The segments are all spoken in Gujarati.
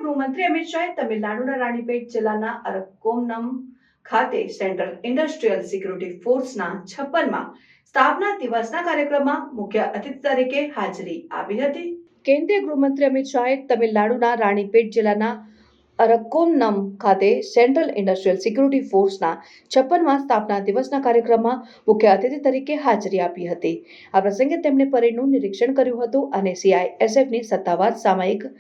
ગૃહમંત્રી અમિત શાહે તમિલનાડુના રાણીપેટ જિલ્લાના અરક્કોનમ ખાતે સેન્ટ્રલ ઇન્ડસ્ટ્રીયલ સિક્યુરિટી ફોર્સના 56મા સ્થાપના દિવસના કાર્યક્રમમાં મુખ્ય અતિથિ તરીકે હાજરી આપી હતી। કેન્દ્રીય ગૃહમંત્રી અમિત શાહે તમિલનાડુના રાણીપેટ જિલ્લાના અરક્કોનમ ખાતે સેન્ટ્રલ ઇન્ડસ્ટ્રીયલ સિક્યુરિટી ફોર્સના 56મા સ્થાપના દિવસના કાર્યક્રમમાં મુખ્ય અતિથિ તરીકે હાજરી આપી હતી। આ પ્રસંગે તેમણે પરેડનું નિરીક્ષણ કર્યું હતું અને CISFની સત્તાવાર સામયિક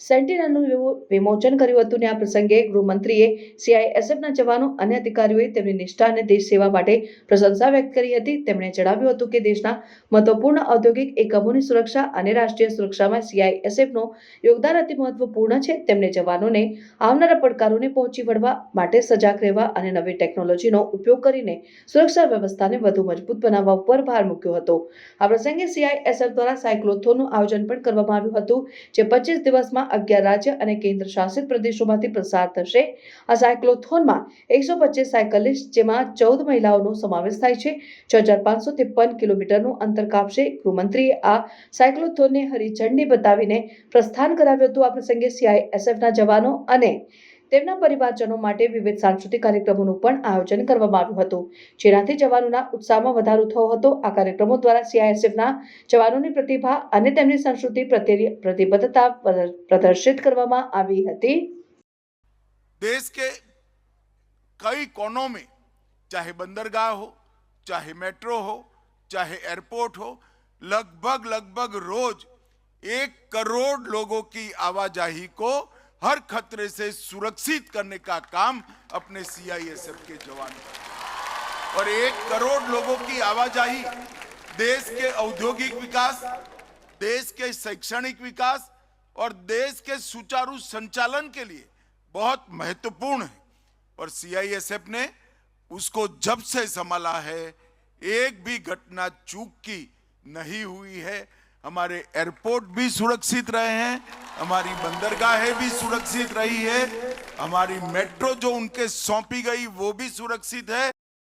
સેન્ટિનલનું વિમોચન કર્યું હતું। આ પ્રસંગે ગૃહમંત્રીએ CISFના જવાનો અને અધિકારીઓએ તેમની નિષ્ઠા અને દેશ સેવા માટે પ્રશંસા વ્યક્ત કરી હતી। તેમણે જણાવ્યું હતું કે દેશના મહત્વપૂર્ણ ઔદ્યોગિક એકમોની સુરક્ષા અને રાષ્ટ્રીય સુરક્ષામાં CISFનું યોગદાન અતિ મહત્વપૂર્ણ છે। તેમણે જવાનોને આવનારા પડકારોને પહોંચી વળવા માટે સજાગ રહેવા અને નવી ટેકનોલોજીનો ઉપયોગ કરીને સુરક્ષા વ્યવસ્થાને વધુ મજબૂત બનાવવા ઉપર ભાર મૂક્યો હતો। આ પ્રસંગે CISF દ્વારા સાયક્લોથોનનું આયોજન પણ કરવામાં આવ્યું હતું, જે 25 દિવસમાં 11 રાજ્ય અને કેન્દ્ર શાસિત પ્રદેશોમાંથી પ્રસાર થશે। આ સાયક્લોથોનમાં 125 સાયકલિસ્ટ, જેમાં 14 મહિલાઓનો સમાવેશ થાય છે, 6553 કિલોમીટરનું અંતર કાપશે। ગૃહમંત્રીએ આ સાયક્લોથોનને હરી ઝંડી બતાવીને પ્રસ્થાન કરાવ્યું હતું। આ પ્રસંગે CISFના જવાનો અને તેમના પરિવારજનો માટે વિવિધ સાંસ્કૃતિક કાર્યક્રમોનું પણ આયોજન કરવામાં આવ્યું હતું, જેનાથી જવાનોના ઉત્સાહમાં વધારો થયો હતો। આ કાર્યક્રમો દ્વારા CISFના જવાનોની પ્રતિભા અને તેમની સંસ્કૃતિ પ્રત્યેની પ્રતિબદ્ધતા प्रदर्शित કરવામાં આવી હતી। देश के कई कोनों में, चाहे बंदरगाह हो, चाहे मेट्रो हो, चाहे एयरपोर्ट हो, लगभग रोज 1 करोड़ लोगों की आवाजाही को हर खतरे से सुरक्षित करने का काम अपने CISF के जवान करते हैं। और 1 करोड़ लोगों की आवाजाही देश के औद्योगिक विकास, देश के शैक्षणिक विकास और देश के सुचारू संचालन के लिए बहुत महत्वपूर्ण है। और CISF ने उसको जब से संभाला है, एक भी घटना चूक की नहीं हुई है। हमारे एयरपोर्ट भी सुरक्षित रहे हैं, हमारी बंदरगाहें भी सुरक्षित रही है, हमारी मेट्रो जो उनके सौंपी गई वो भी सुरक्षित है।